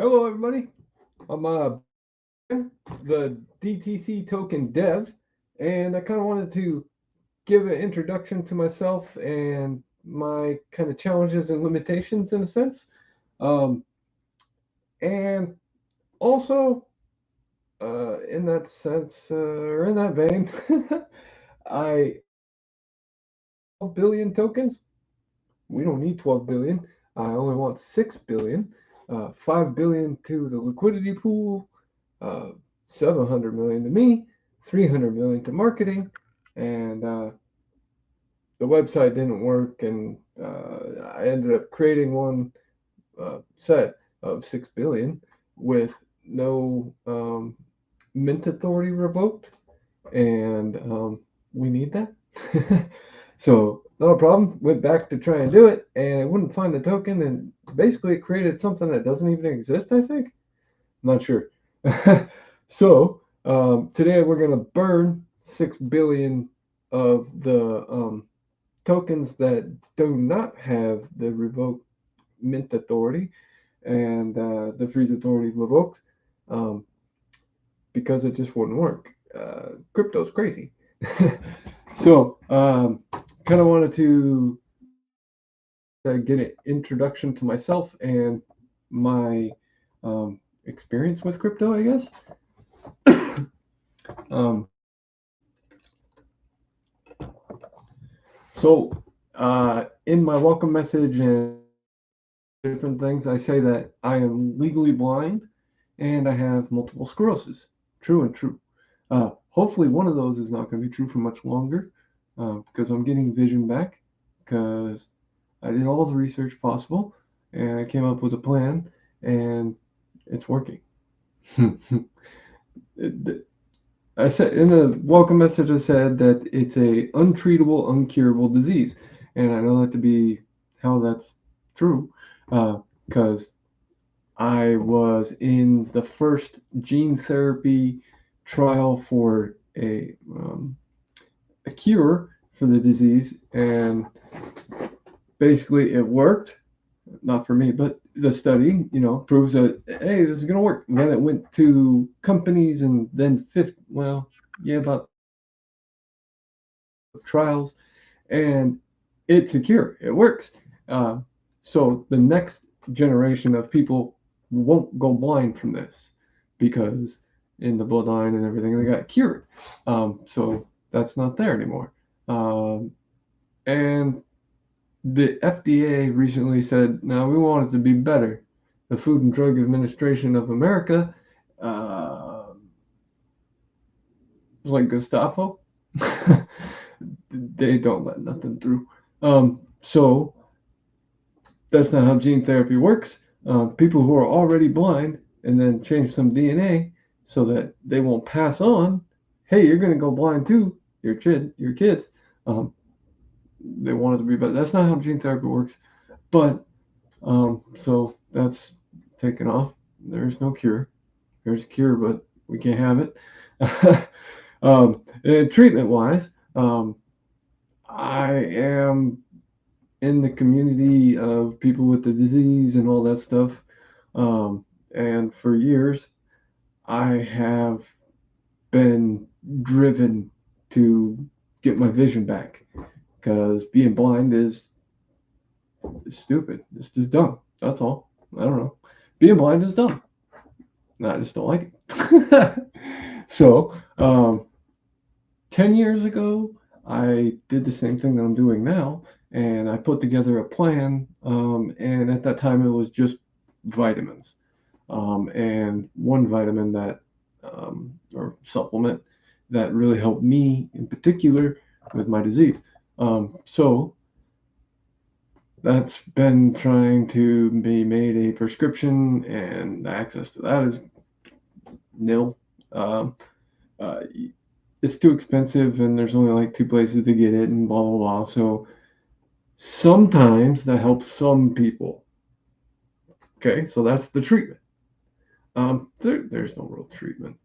Hello, everybody. I'm the DTC token Dev, and I kind of wanted to give an introduction to myself and my kind of challenges and limitations in a sense. Um, and also, in that sense, or in that vein, I 12 billion tokens. We don't need 12 billion. I only want 6 billion. 5 billion to the liquidity pool, uh, 700 million to me, 300 million to marketing, and the website didn't work, and I ended up creating one set of 6 billion with no mint authority revoked, and we need that. So not a problem. Went back to try and do it, and I wouldn't find the token, and basically it created something that doesn't even exist. I think. I'm not sure. So today we're gonna burn 6 billion of the tokens that do not have the revoked mint authority and the freeze authority revoked, um, because it just wouldn't work. Crypto's crazy. So kind of wanted to get an introduction to myself and my experience with crypto, I guess. um, so in my welcome message and different things, I say that I am legally blind and I have multiple sclerosis. True and true. Hopefully, one of those is not going to be true for much longer, because I'm getting vision back, because I did all the research possible and I came up with a plan and it's working. I said in the welcome message, I said that it's a untreatable, uncurable disease, and I know that to be how that's true, because I was in the first gene therapy trial for a cure for the disease, and basically it worked. Not for me, but the study, proves that hey, this is gonna work. And then it went to companies, and then about trials, and it's a cure. It works. Uh, so the next generation of people won't go blind from this because in the bloodline and everything they got cured. So that's not there anymore. And the FDA recently said, "Now we want it to be better." The Food and Drug Administration of America, uh, like Gestapo, they don't let nothing through. So that's not how gene therapy works. People who are already blind and then change some DNA so that they won't pass on. Hey, you're going to go blind too. Your kids. Um, they want it to be, but that's not how gene therapy works. But so that's taken off. There's no cure. There's a cure, but we can't have it. And treatment wise, I am in the community of people with the disease and all that stuff. And for years, I have been driven to get my vision back because being blind is stupid. It's just dumb. That's all. I don't know. Being blind is dumb. I just don't like it. So, 10 years ago, I did the same thing that I'm doing now, and I put together a plan. And at that time, it was just vitamins, and one vitamin that, or supplement, that really helped me in particular with my disease. So that's been trying to be made a prescription, and access to that is nil. Um, uh, it's too expensive, and there's only like two places to get it, and blah blah blah. So sometimes that helps some people. Okay, so that's the treatment. There's no real treatment.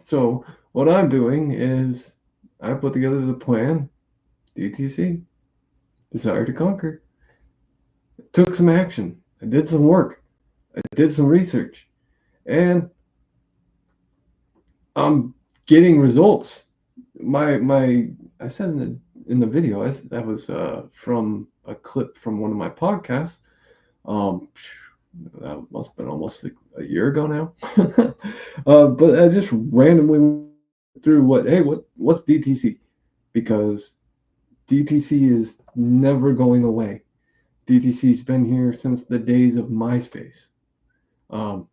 So what I'm doing is I put together the plan, DTC, Desire to Conquer. Took some action. I did some work. I did some research, and I'm getting results. My I said in the video that was from a clip from one of my podcasts. Um, that must have been almost like a year ago now. But I just randomly went through what's DTC, because DTC is never going away. DTC's been here since the days of MySpace. Um,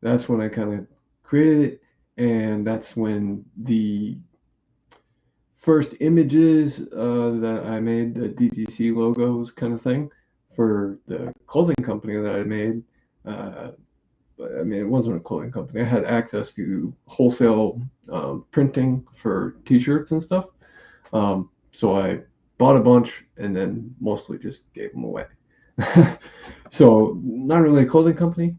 that's when I kind of created it, and that's when the first images that I made, the DTC logos kind of thing, for the clothing company that I made. Uh, but I mean, it wasn't a clothing company. I had access to wholesale printing for T-shirts and stuff. So I bought a bunch and then mostly just gave them away. So not really a clothing company,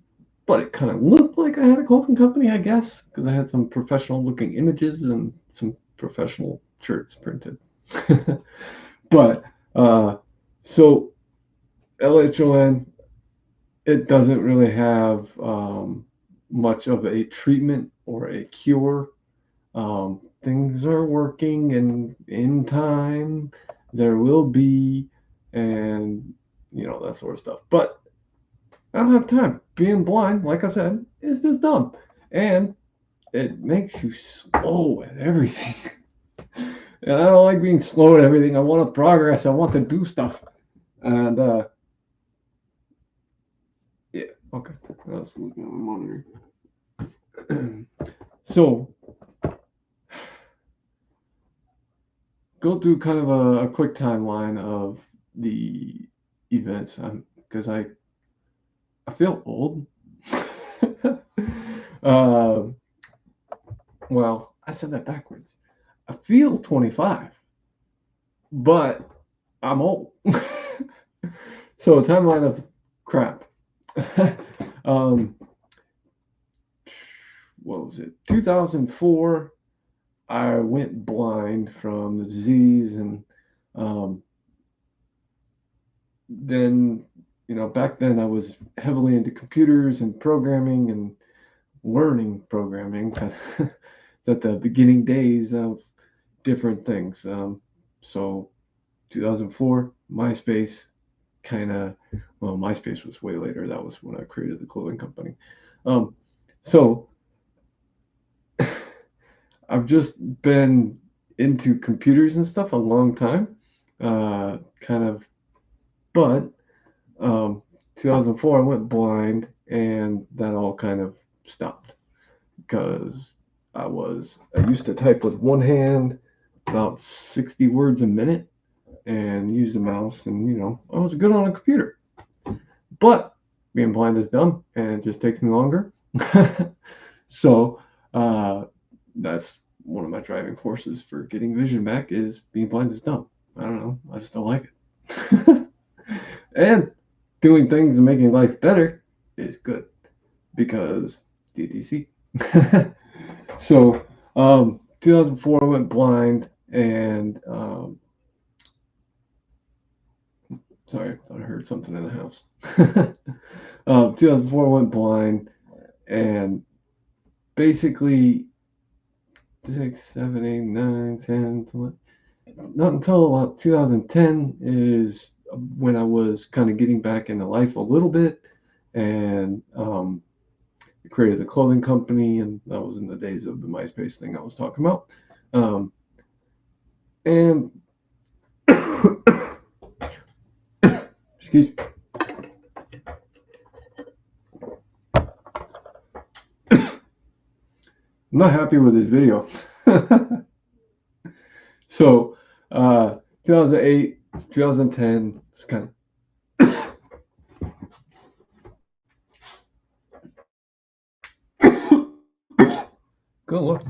but it kind of looked like I had a clothing company, I guess, because I had some professional looking images and some professional shirts printed. But so LHON, it doesn't really have much of a treatment or a cure. Things are working, and in time there will be, and that sort of stuff. But I don't have time. Being blind, like I said, is just dumb, and it makes you slow at everything. And I don't like being slow at everything. I want to progress. I want to do stuff. And yeah, okay. I was looking at my monitor. So go through kind of a quick timeline of the events, because I feel old. uh, well, I said that backwards. I feel 25, but I'm old. So a timeline of crap. um, what was it? 2004. I went blind from the disease, and then back then I was heavily into computers and programming and learning programming. It's at the beginning days of different things. So 2004, MySpace MySpace was way later. That was when I created the clothing company. So I've just been into computers and stuff a long time, kind of, but 2004 I went blind, and that all kind of stopped because I used to type with one hand about 60 words a minute and use the mouse, and I was good on a computer. But being blind is dumb, and it just takes me longer. So that's one of my driving forces for getting vision back, is being blind is dumb. I don't know. I just don't like it. And doing things and making life better is good, because DTC. So 2004 I went blind, and sorry, I thought I heard something in the house. 2004 I went blind, and basically 6, 7, 8, 9, 10, 11, not until about 2010 is when I was kind of getting back into life a little bit, and created the clothing company, and that was in the days of the MySpace thing I was talking about. And excuse me. I'm not happy with this video. So 2008, 2010, it's kind of go look.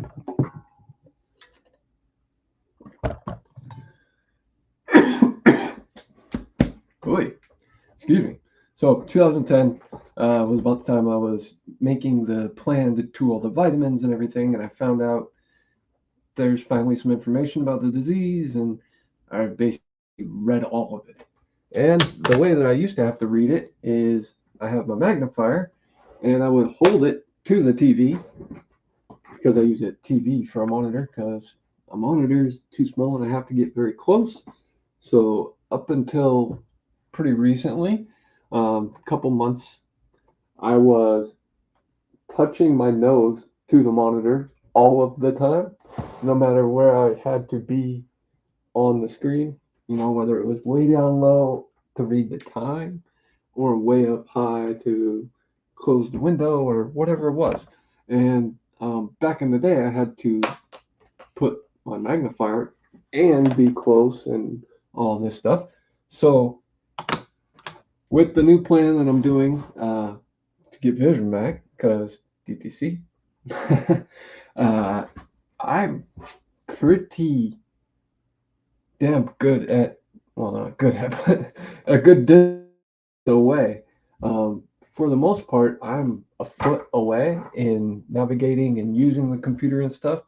Oy, excuse me. So 2010 was about the time I was making the plan to do all the vitamins and everything, and I found out there's finally some information about the disease, and I basically read all of it. And the way that I used to have to read it is I have my magnifier, and I would hold it to the TV because I use a TV for a monitor because a monitor is too small and I have to get very close. So up until pretty recently, a couple months, I was touching my nose to the monitor all of the time, no matter where I had to be on the screen, whether it was way down low to read the time or way up high to close the window or whatever it was. And back in the day, I had to put my magnifier and be close and all this stuff. So with the new plan that I'm doing to get vision back, because DTC, I'm pretty damn good at, well, not good at, but a good distance away. For the most part, I'm a foot away in navigating and using the computer and stuff.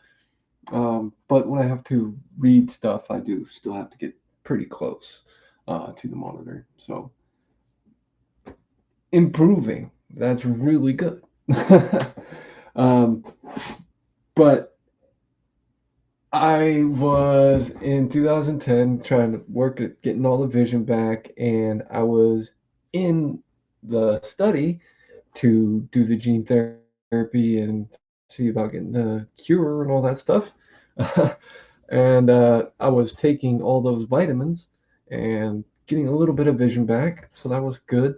But when I have to read stuff, I do still have to get pretty close to the monitor. So improving, that's really good. um, but I was in 2010 trying to work at getting all the vision back, and I was in the study to do the gene therapy and see about getting the cure and all that stuff. And I was taking all those vitamins and getting a little bit of vision back, so that was good.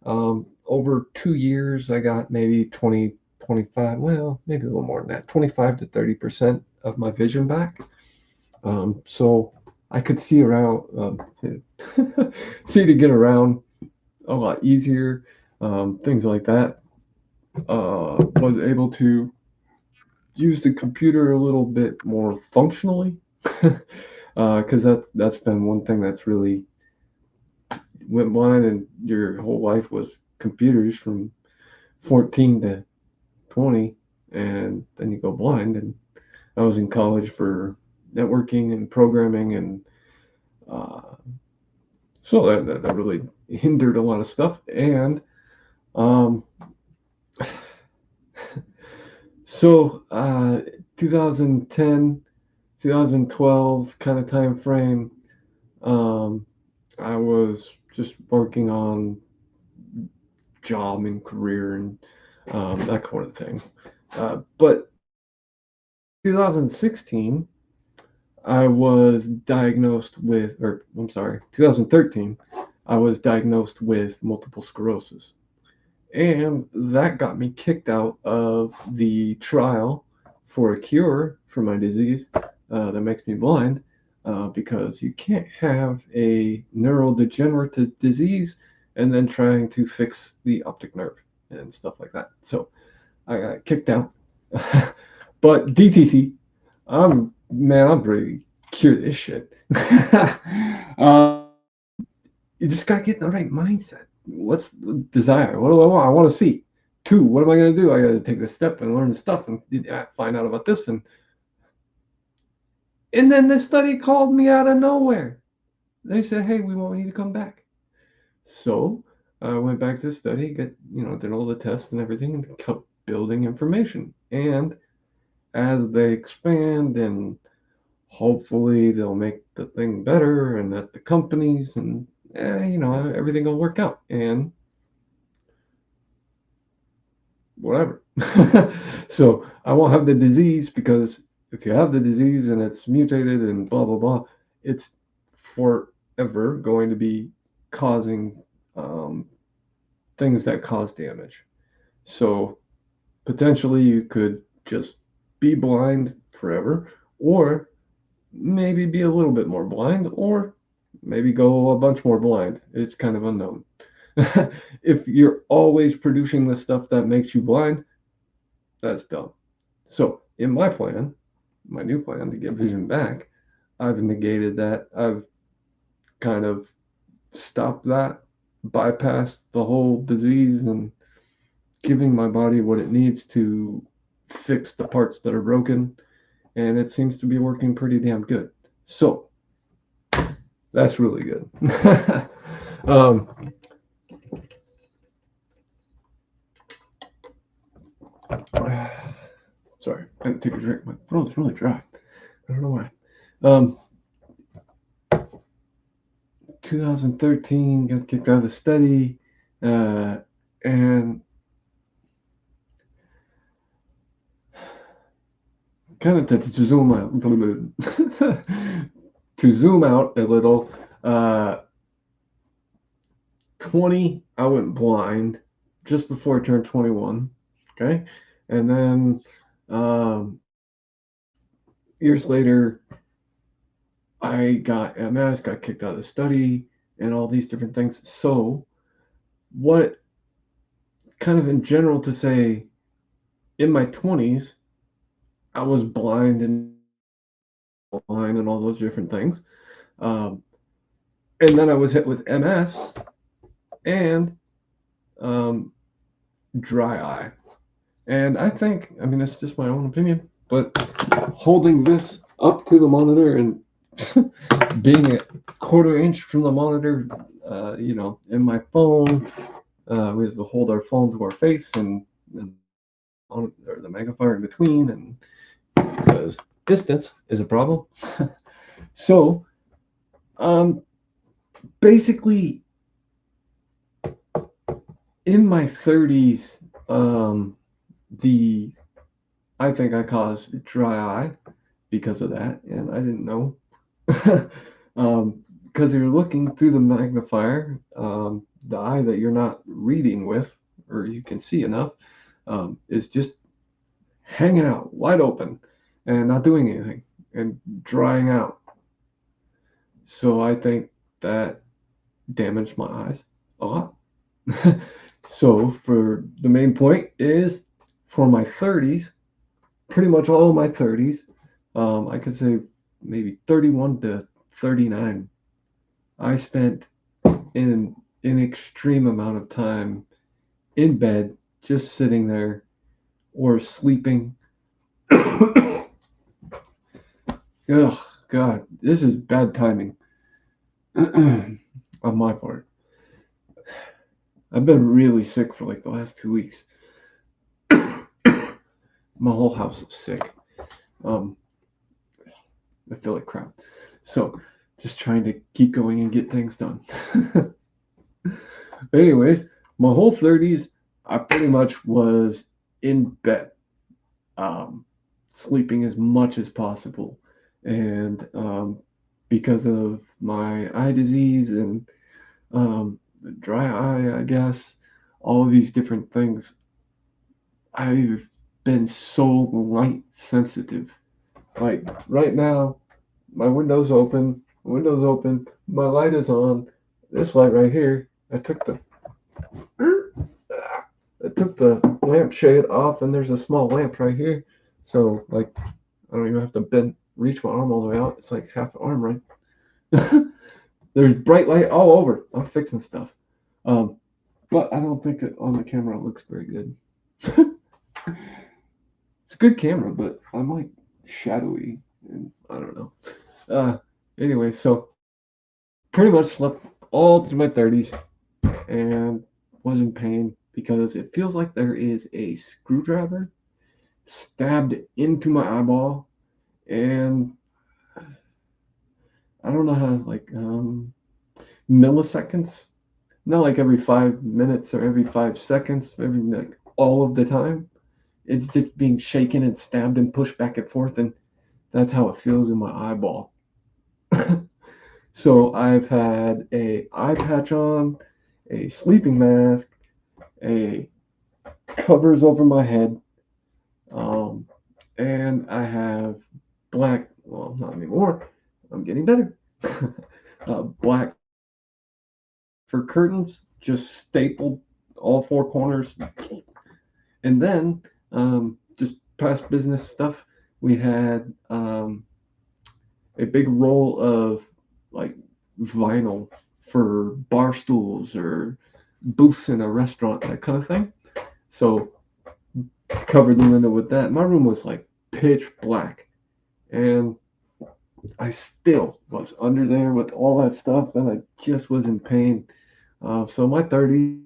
Over 2 years, I got maybe 20, 25, well, maybe a little more than that, 25 to 30% of my vision back. So I could see around, see to get around a lot easier, things like that. Was able to use the computer a little bit more functionally, because that's been one thing that's really went blind, and your whole life was computers from 14 to 20, and then you go blind. And I was in college for networking and programming, and uh, so that really hindered a lot of stuff. And um, so 2010, 2012 kind of time frame, um, I was just working on job and career and that kind of thing. But 2016, I was diagnosed with, or I'm sorry, 2013, I was diagnosed with multiple sclerosis. And that got me kicked out of the trial for a cure for my disease that makes me blind, because you can't have a neurodegenerative disease and then trying to fix the optic nerve and stuff like that. So I got kicked out. But DTC, I'm ready to cure this shit. uh, you just gotta get in the right mindset. What's the desire? What do I want? I want to see. Two, what am I gonna do? I gotta take this step and learn the stuff and find out about this. And then the study called me out of nowhere. They said, "Hey, we want you to come back." So I went back to the study, did all the tests and everything, and kept building information. And as they expand, and hopefully they'll make the thing better, and that the companies and everything will work out and whatever. So I won't have the disease, because if you have the disease and it's mutated and blah blah blah, it's forever going to be causing things that cause damage. So potentially you could just be blind forever, or maybe be a little bit more blind, or maybe go a bunch more blind. It's kind of unknown. If you're always producing the stuff that makes you blind, that's dumb. So in my plan, my new plan to get vision back, I've negated that. I've kind of stopped that, bypassed the whole disease, and giving my body what it needs to fix the parts that are broken. And it seems to be working pretty damn good. So that's really good. um, had to take a drink. My throat's really dry. I don't know why. Um, 2013, got kicked out of the study, and kind of to zoom out, to zoom out a little. Uh, 20, I went blind just before I turned 21. Okay, and then um, years later, I got MS, got kicked out of the study, and all these different things. So, what kind of in general to say, in my 20s, I was blind and all those different things. Um, and then I was hit with MS and um, dry eye. And I think, I mean, it's just my own opinion, but holding this up to the monitor and being a quarter inch from the monitor, in my phone, we have to hold our phone to our face and on or the magnifier in between, and because distance is a problem. So, basically, in my 30s, the I think I caused dry eye because of that, and I didn't know. Because you're looking through the magnifier, the eye that you're not reading with, or you can see enough, is just hanging out wide open and not doing anything and drying out. So I think that damaged my eyes a lot. So for the main point is for my 30s, pretty much all of my 30s, I could say maybe 31 to 39, I spent an extreme amount of time in bed, just sitting there or sleeping. Oh, God, this is bad timing on my part. I've been really sick for like the last 2 weeks. My whole house is sick. I feel like crap. So, just trying to keep going and get things done. Anyways, my whole 30s, I pretty much was in bed, um, sleeping as much as possible. And because of my eye disease and dry eye, I guess, all of these different things, I've been so light sensitive. Like right now, my window's open, my light is on. This light right here, I took the lampshade off, and there's a small lamp right here. So like, I don't even have to reach my arm all the way out. It's like half the arm, right? There's bright light all over. I'm fixing stuff. Um, but I don't think it on the camera it looks very good. It's a good camera, but I'm like shadowy, and I don't know. Anyway, so pretty much slept all through my 30s and was in pain because it feels like there is a screwdriver stabbed into my eyeball, and I don't know how, like, milliseconds, not like every 5 minutes or every 5 seconds, every like all of the time. It's just being shaken and stabbed and pushed back and forth, and that's how it feels in my eyeball. So I've had a eye patch on, a sleeping mask, a covers over my head, um, and I have black. Well, not anymore. I'm getting better. Black for curtains, just stapled all four corners, and then just past business stuff. We had a big roll of like vinyl for bar stools or booths in a restaurant, that kind of thing. So covered the window with that. My room was like pitch black, and I still was under there with all that stuff, and I just was in pain. So my 30s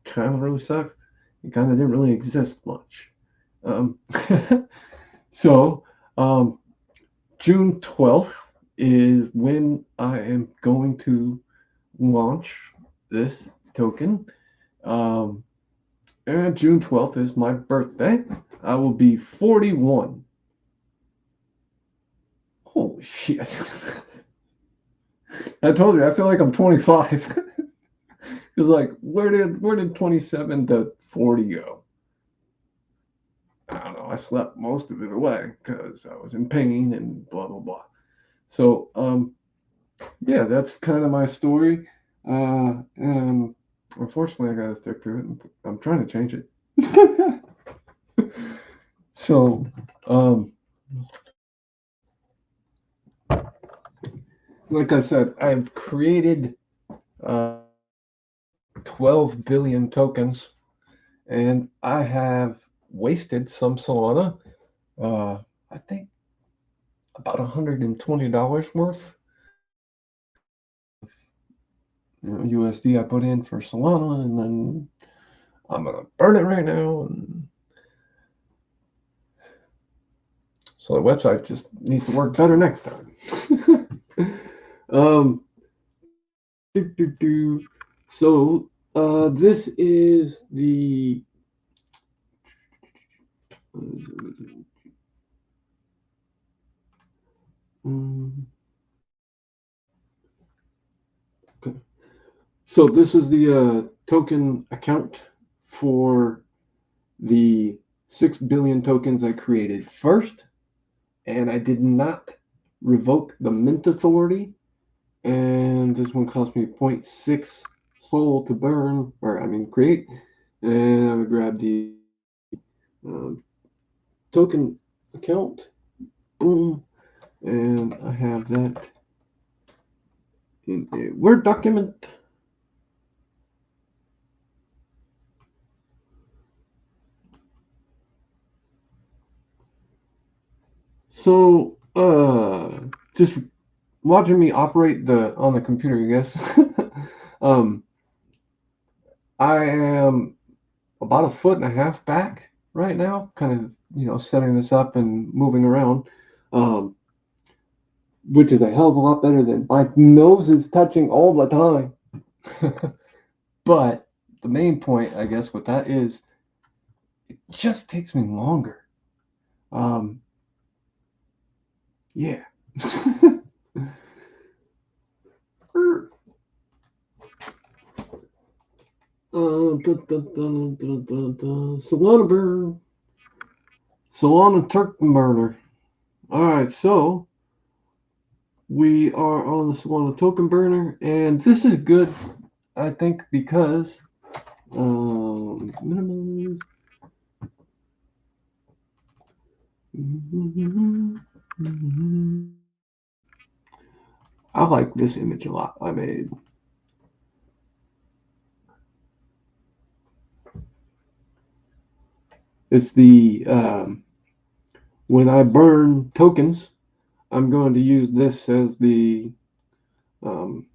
kind of really sucked. It kind of didn't really exist much. Um, so June 12th is when I am going to launch this token. Um, and June 12th is my birthday. I will be 41. Holy shit. I told you, I feel like I'm 25. It's like, where did 27 to 40 go? I don't know. I slept most of it away because I was in pain and blah blah blah. So yeah, that's kind of my story. And unfortunately, I gotta stick to it. I'm trying to change it. So like I said, I've created uh, 12 billion tokens, and I have wasted some Solana. I think about $120 worth of USD I put in for Solana, and then I'm gonna burn it right now. And so the website just needs to work better next time. um, so this is the okay. So this is the token account for the 6 billion tokens I created first, and I did not revoke the mint authority. And this one cost me 0.6 Sol to burn, or I mean create. And I would grab the um, token account, boom, and I have that in a Word document. So, just watching me operate the on the computer, I guess. um, I am about a foot and a half back right now, kind of setting this up and moving around, um, which is a hell of a lot better than my nose is touching all the time. But the main point, I guess, with that is it just takes me longer. Um, yeah. Solana burn. Solana Turk burner. Alright, so we are on the Solana token burner, and this is good, I think, because minimize. I like this image a lot I made. It's the when I burn tokens, I'm going to use this as the um,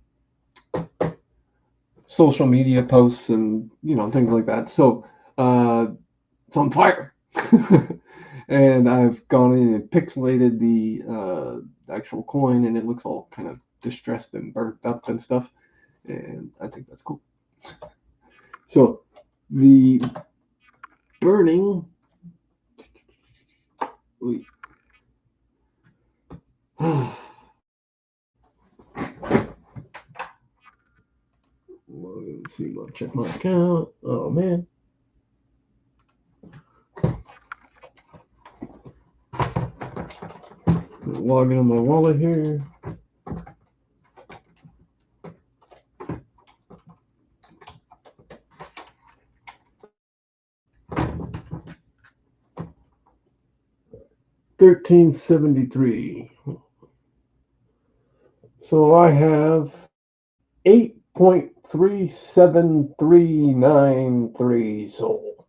social media posts and things like that. So it's on fire. And I've gone in and pixelated the actual coin, and it looks all kind of distressed and burnt up and stuff. And I think that's cool. So the burning. Let's see. I'll check my account. Oh man. Log in on my wallet here. $13.73. So I have 8.37393 Sol.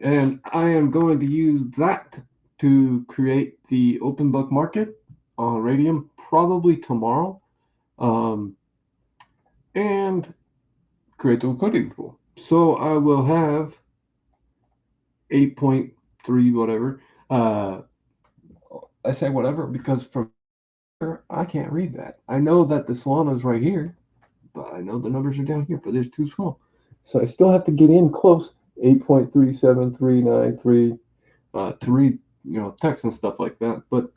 And I am going to use that to create the open book market on Radium probably tomorrow, and create the liquidity pool. So I will have 8.3 whatever. I say whatever because from here I can't read that. I know that the Solana is right here, but I know the numbers are down here, but they're too small. So I still have to get in close. 8.37393, 3, text and stuff like that. But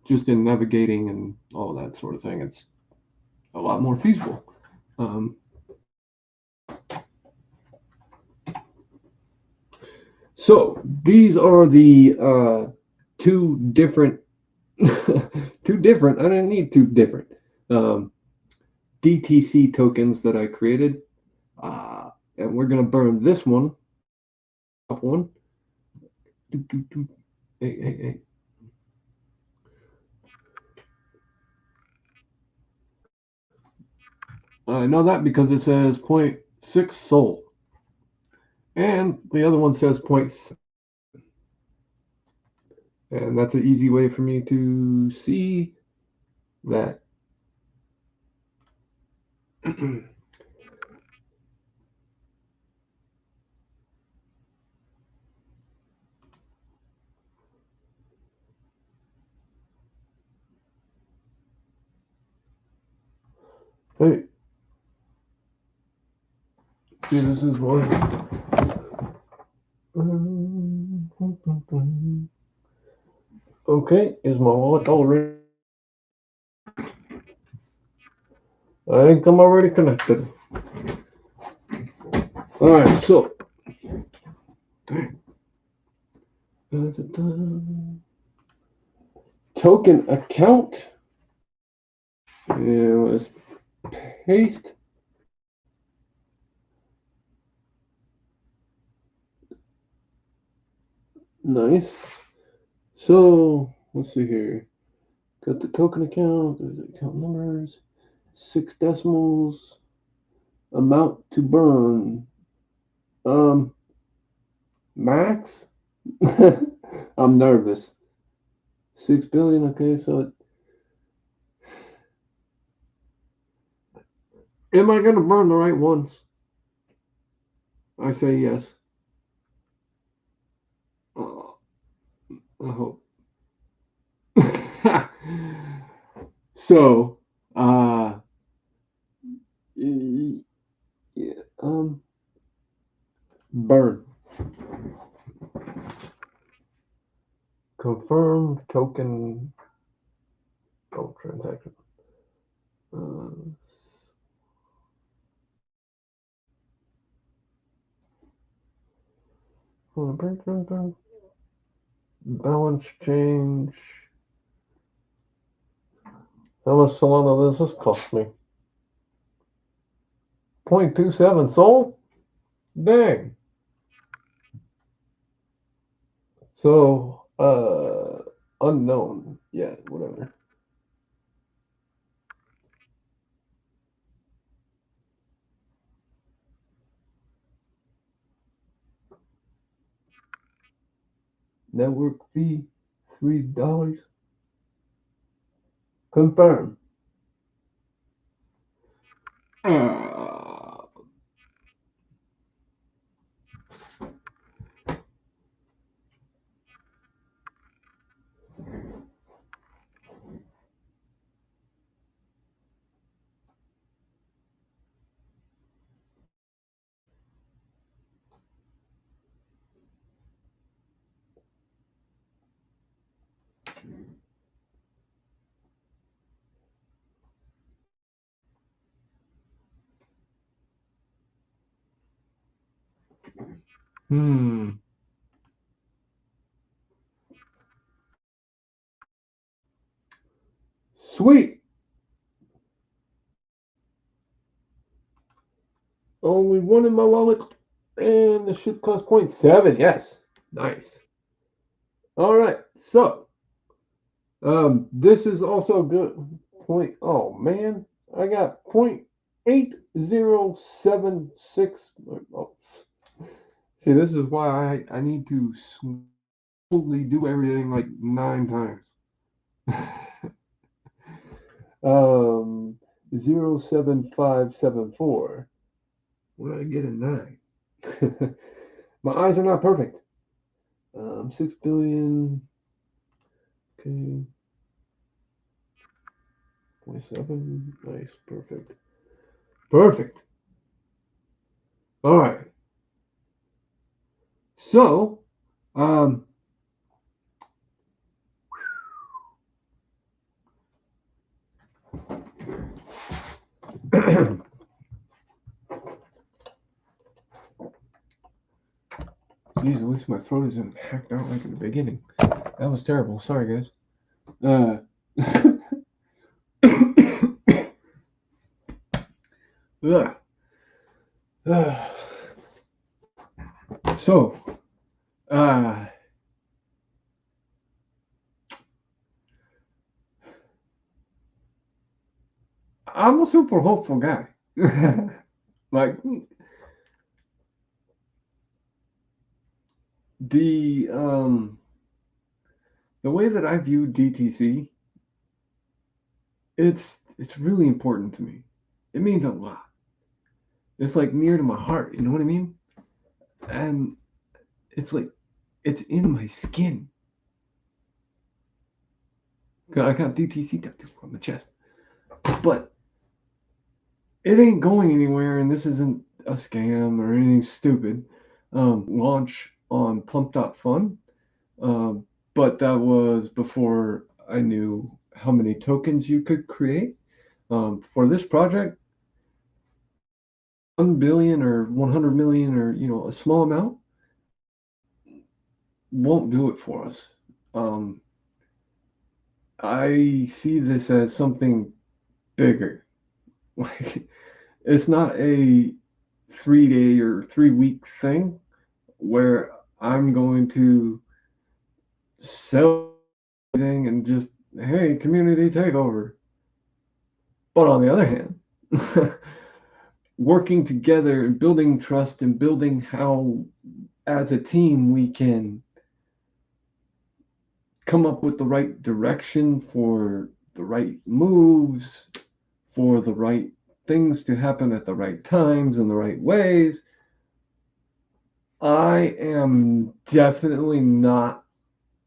just in navigating and all that sort of thing, it's a lot more feasible. So these are the two different, two different. I didn't need two different DTC tokens that I created, and we're gonna burn this one. Top one. Hey. I know that because it says 0.6 Sol, and the other one says 0.7. And that's an easy way for me to see that. Hey, see, this is one. Okay, is my wallet already? I think I'm already connected. All right, so token account. And let's paste. Nice. So let's see here. Got the token account. There's the account numbers. 6 decimals. Amount to burn. Max. I'm nervous. 6 billion. Okay, so am I gonna burn the right ones? I say yes. I hope. So, yeah, burn. Confirm token. Oh, transaction. Balance change. How much Solana does this cost me? 0.27 Sol? Dang. So, unknown. Yeah, whatever. Network fee, $3. Confirm. Sweet. Only one in my wallet, and the shit costs 0.7. Yes, nice. All right, so this is also good. Point. Oh man, I got 0.8076. Oh. See, this is why I need to smoothly do everything like 9 times. 0.7574. What did I get a 9? My eyes are not perfect. 6 billion. Okay. 27. Nice. Perfect. Perfect. All right. So, um, geez, at least my throat isn't hacked out like in the beginning. That was terrible. Sorry, guys. Uh, ugh. Ugh. So, uh, I'm a super hopeful guy. Like the um the way that I view DTC, it's really important to me. It means a lot. It's like near to my heart, you know what I mean? And it's like it's in my skin. I got DTC tattoo on my chest. But it ain't going anywhere, and this isn't a scam or anything stupid. Launch on Pump.fun, but that was before I knew how many tokens you could create. For this project, 1 billion or 100 million or a small amount won't do it for us. Um, I see this as something bigger. Like it's not a 3 day or 3 week thing where I'm going to sell everything and just, hey, community takeover. But on the other hand, working together and building trust and building how, as a team, we can come up with the right direction for the right moves, for the right things to happen at the right times and the right ways. I am definitely not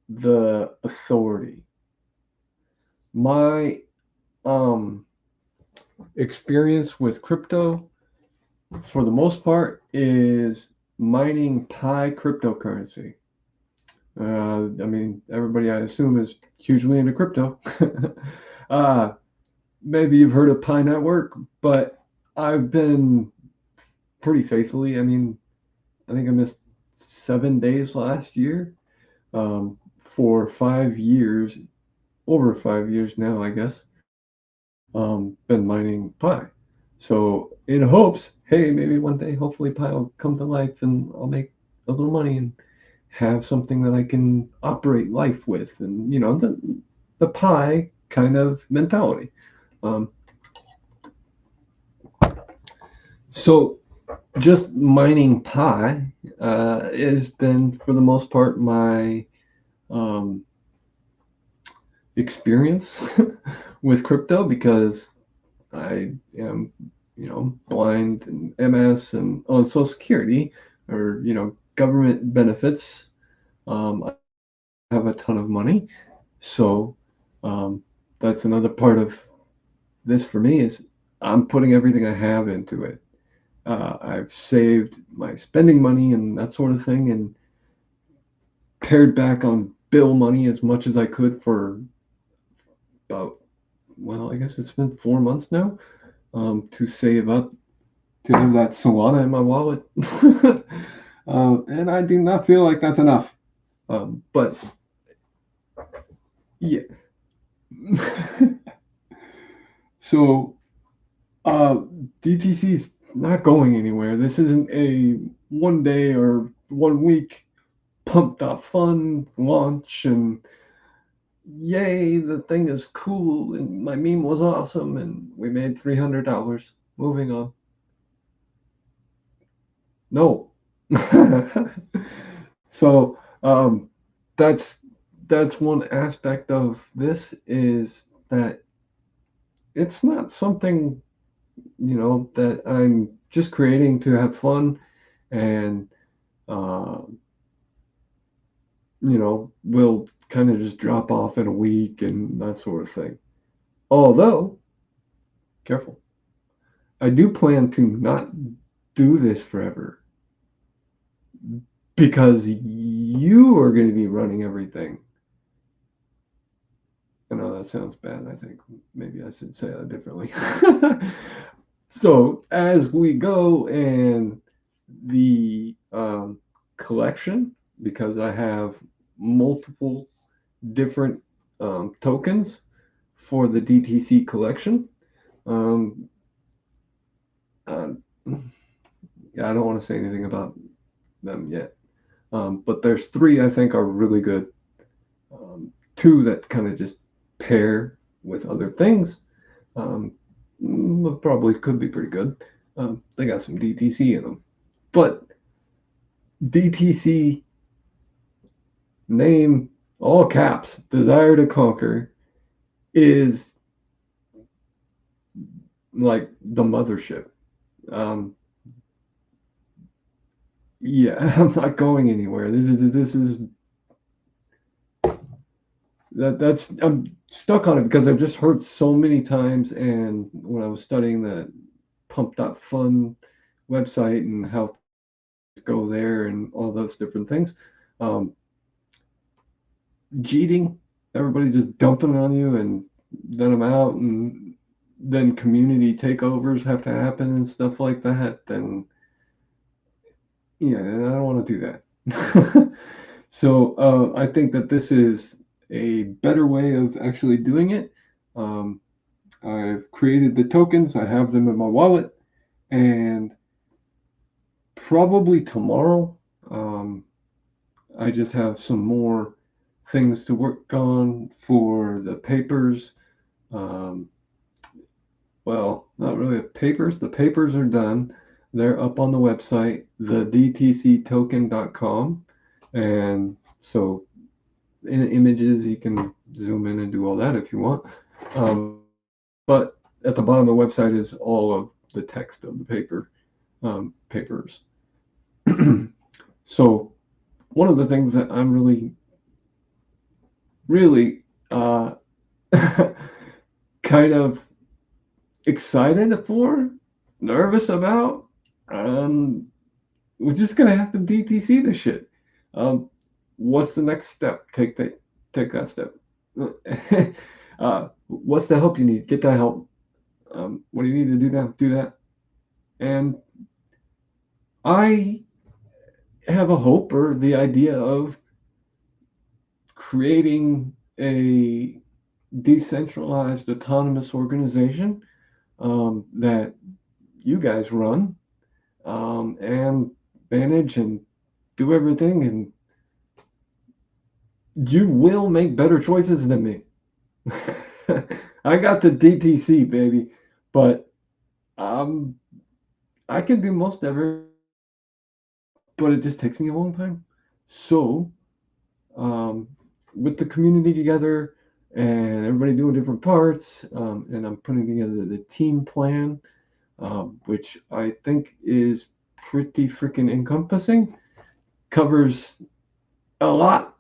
the authority. My um experience with crypto for the most part is mining Pi cryptocurrency. I mean, everybody I assume is hugely into crypto. uh, Maybe you've heard of Pi Network, but I've been pretty faithfully. I mean, I think I missed 7 days last year, for 5 years, over 5 years now, I guess. Been mining Pi. So in hopes, hey, maybe one day, hopefully Pi will come to life and I'll make a little money and have something that I can operate life with, and the Pi kind of mentality. Um, so just mining Pi has been for the most part my um, experience with crypto because I am, blind and MS and on Social Security or, government benefits. I have a ton of money. So um, that's another part of this for me is I'm putting everything I have into it. I've saved my spending money and that sort of thing and pared back on bill money as much as I could for about, well, I guess it's been 4 months now, to save up to have that Solana in my wallet. And I do not feel like that's enough. But yeah. So uh, DTC is not going anywhere. This isn't a 1 day or 1 week Pump.fun launch and yay, the thing is cool and my meme was awesome and we made $300. Moving on. No. So that's that's one aspect of this is that it's not something that I'm just creating to have fun and will kind of just drop off in a week and that sort of thing. Although, careful, I do plan to not do this forever because you are going to be running everything. I know that sounds bad. I think maybe I should say that differently. So as we go and the collection, because I have multiple different tokens for the DTC collection. Um, uh, yeah, I don't want to say anything about them yet, but there's three I think are really good. Two that kind of just pair with other things. Probably could be pretty good. They got some DTC in them, but DTC name all caps Desire to Conquer is like the mothership. Um, yeah, I'm not going anywhere. This is that's I'm stuck on it because I've just heard so many times, and when I was studying the pump.fun website and how things go there and all those different things, um, cheating, everybody just dumping on you and then I'm out, and then community takeovers have to happen and stuff like that, then yeah, I don't want to do that. So I think that this is a better way of actually doing it. Um, I've created the tokens, I have them in my wallet, and probably tomorrow I just have some more things to work on for the papers. Um, well, not really the papers. The papers are done. They're up on the website, the dtctoken.com. And so in images, you can zoom in and do all that if you want. But at the bottom of the website is all of the text of the papers. So one of the things that I'm really kind of excited for, nervous about, um, we're just gonna have to DTC this shit. What's the next step? Take that step. What's the help you need? Get that help. What do you need to do now? Do that. And I have a hope or the idea of creating a decentralized autonomous organization that you guys run and manage and do everything, and you will make better choices than me. I got the DTC, baby, but um, I can do most of it, but it just takes me a long time. So, um, with the community together and everybody doing different parts, and I'm putting together the team plan, which I think is pretty freaking encompassing, covers a lot,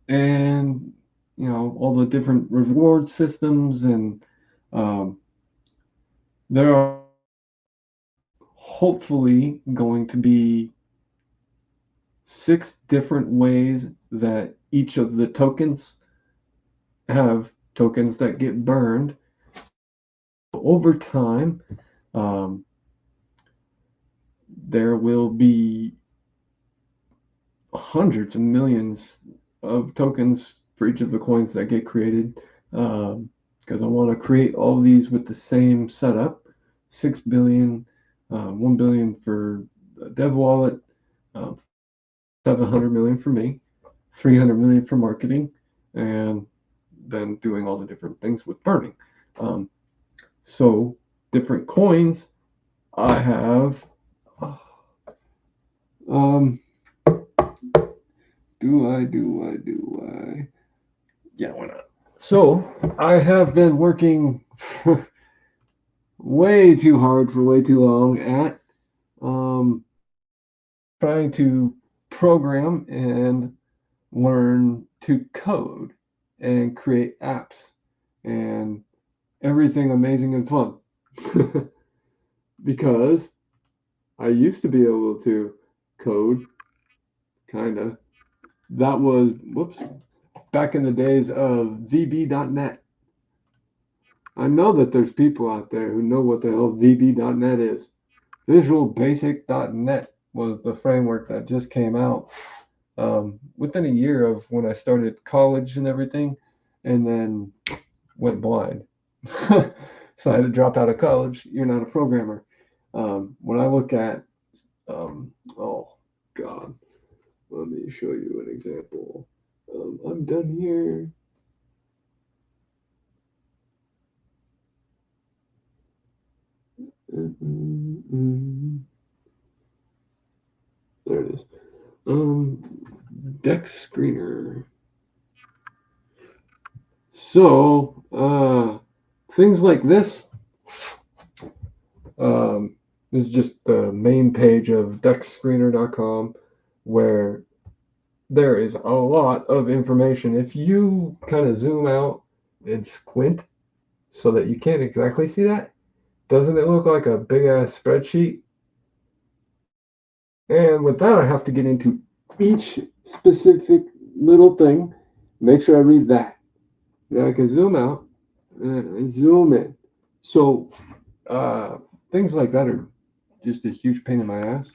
and all the different reward systems, and um, there are hopefully going to be 6 different ways that each of the tokens have tokens that get burned over time. Um, there will be hundreds of millions of tokens for each of the coins that get created, because I want to create all these with the same setup. 6 billion, 1 billion for the dev wallet, 700 million for me, 300 million for marketing, and then doing all the different things with burning. So different coins I have. Um, do I? Yeah, why not? So I have been working way too hard for way too long at trying to program and learn to code and create apps and everything amazing and fun. Because I used to be able to code, kind of. That was, whoops, back in the days of VB.net. I know that there's people out there who know what the hell VB.net is. VisualBasic.net was the framework that just came out within a year of when I started college and everything, and then went blind. So I had to drop out of college. You're not a programmer. When I look at, oh God, let me show you an example. I'm done here. There it is. Deck screener. So, things like this. This is just the main page of deckscreener.com, where there is a lot of information. If you kind of zoom out and squint so that you can't exactly see that, doesn't it look like a big ass spreadsheet? And with that, I have to get into each specific little thing, make sure I read that. Then I can zoom out and zoom in. So things like that are just a huge pain in my ass.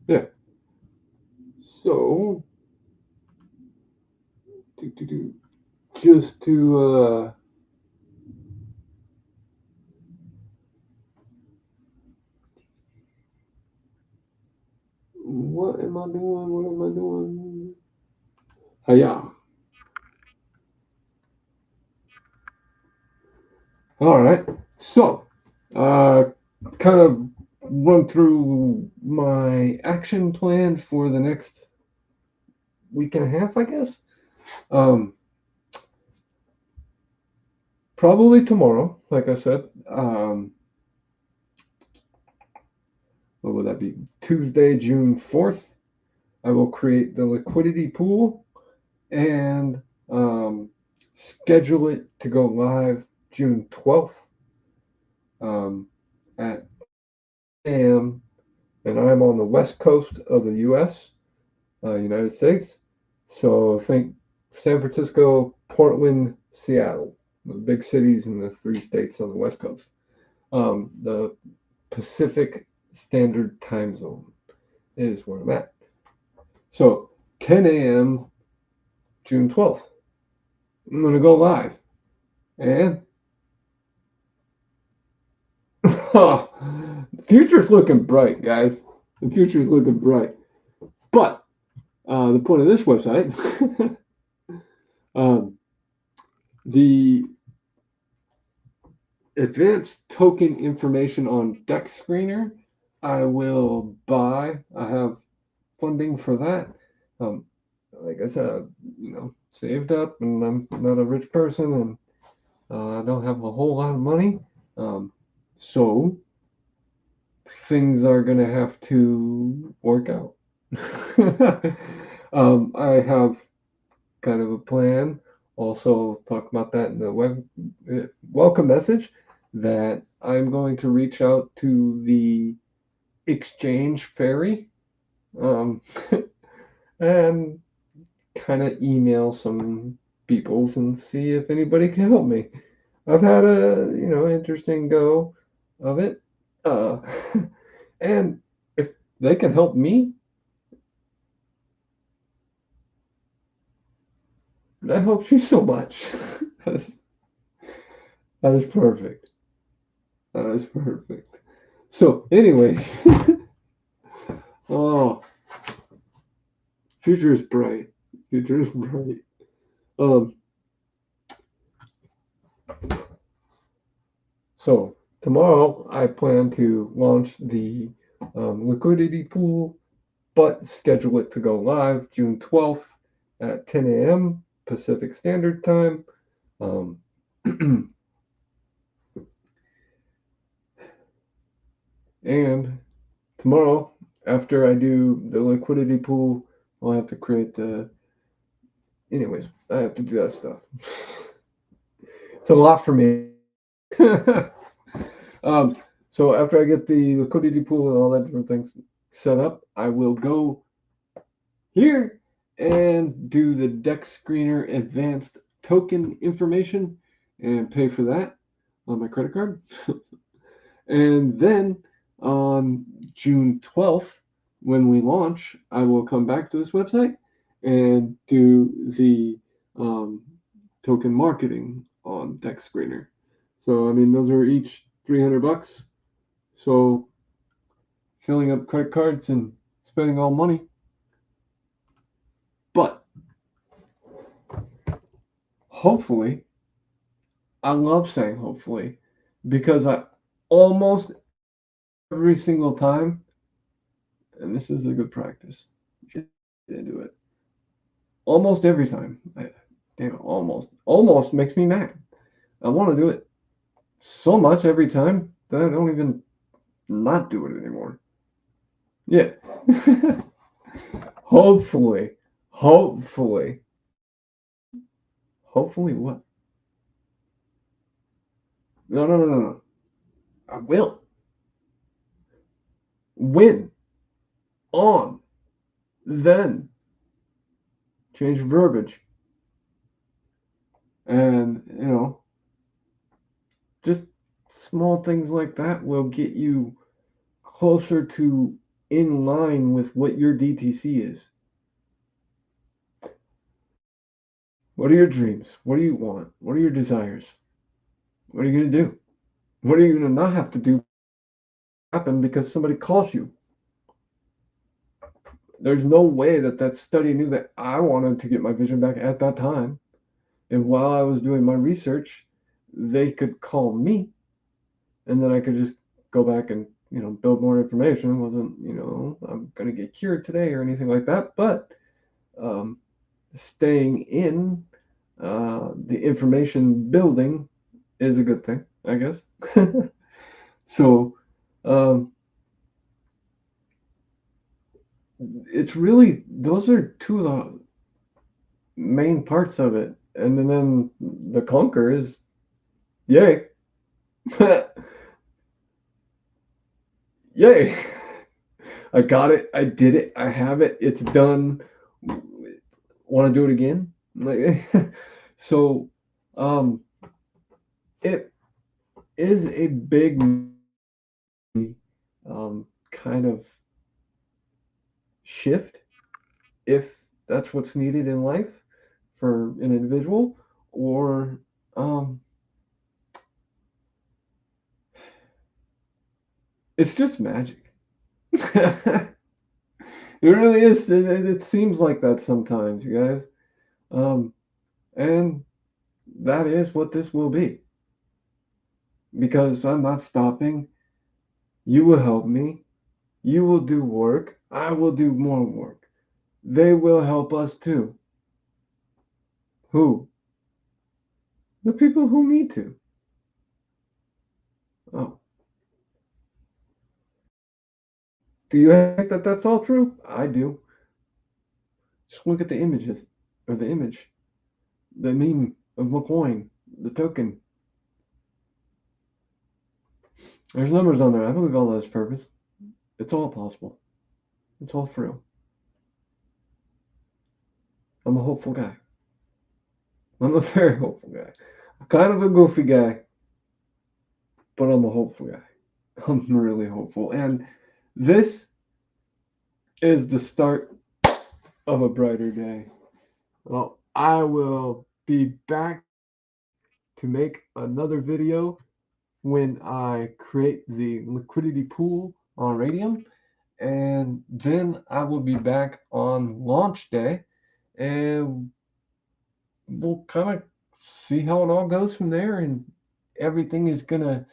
Yeah. So just to what am I doing? What am I doing? Yeah. All right. So, kind of run through my action plan for the next week and a half, I guess. Probably tomorrow, like I said. What would that be? Tuesday, June 4th. I will create the liquidity pool and schedule it to go live June 12th at a.m. And I'm on the west coast of the U.S., United States. So think San Francisco, Portland, Seattle, the big cities in the 3 states on the west coast. The Pacific Standard Time Zone is where I'm at. So 10 a.m. June 12th, I'm going to go live. And the future's looking bright, guys. The future's looking bright. But the point of this website, the advanced token information on Deck Screener, I will buy. I have funding for that. Like I said, saved up, and I'm not a rich person, and I don't have a whole lot of money. So things are going to have to work out. I have kind of a plan. Also, talk about that in the welcome message, that I'm going to reach out to the exchange ferry and kind of email some peoples and see if anybody can help me. I've had a interesting go of it, and if they can help me, that helps you so much. that is perfect. That is perfect. So, anyways, oh, future is bright. Future is bright. So tomorrow I plan to launch the liquidity pool, but schedule it to go live June 12th at 10 a.m. Pacific Standard Time. And tomorrow, after I do the liquidity pool, I'll have to create the. Anyways, I have to do that stuff. It's a lot for me. um, so after I get the liquidity pool and all that different things set up, I will go here and do the Dex Screener Advanced Token information and pay for that on my credit card. And then on June 12th, when we launch, I will come back to this website and do the token marketing on Dex Screener. So, I mean, those are each $300. So, filling up credit cards and spending all money. But hopefully, I love saying hopefully, because I almost every single time, and this is a good practice, get into it. Almost every time, almost makes me mad. I want to do it so much every time that I don't even not do it anymore. Yeah. Hopefully, hopefully, hopefully what? No. I will win on then change verbiage and just small things like that will get you closer to in line with what your DTC is. What are your dreams? What do you want? What are your desires? What are you going to do? What are you going to not have to do happen because somebody calls you? There's no way that that study knew that I wanted to get my vision back at that time. And while I was doing my research, they could call me and then I could just go back and, build more information. It wasn't, I'm going to get cured today or anything like that. But staying in the information building is a good thing, I guess. So it's really, those are two of the main parts of it. And then the conquer is yay. Yay. I got it. I did it. I have it. It's done. Want to do it again? Like, so it is a big kind of shift if that's what's needed in life for an individual, or it's just magic. It really is. It seems like that sometimes, you guys. And that is what this will be. Because I'm not stopping. You will help me. You will do work. I will do more work. They will help us too. Who? The people who need to. Oh. Do you think that that's all true? I do. Just look at the images. Or the image. The meme of McCoin. The token. There's numbers on there. I believe all that is purpose. It's all possible. It's all for real. I'm a hopeful guy. I'm a very hopeful guy. I'm kind of a goofy guy, but I'm a hopeful guy. I'm really hopeful. And this is the start of a brighter day. Well, I will be back to make another video when I create the liquidity pool on Radium. And then I will be back on launch day and we'll kind of see how it all goes from there. And everything is going to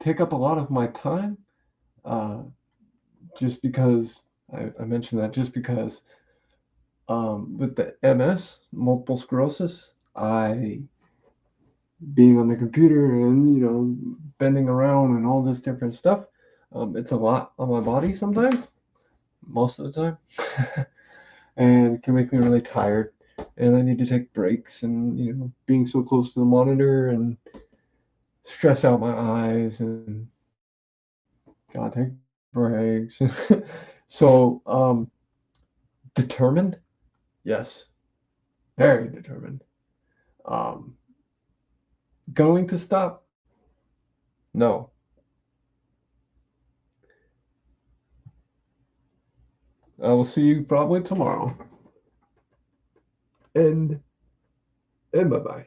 take up a lot of my time just because I mentioned that just because with the MS, multiple sclerosis, being on the computer and bending around and all this different stuff, It's a lot on my body sometimes, most of the time, and it can make me really tired. And I need to take breaks, and being so close to the monitor and stress out my eyes, and gotta take breaks. So, determined, yes, very determined. Um, Going to stop? No. I will see you probably tomorrow. And bye bye.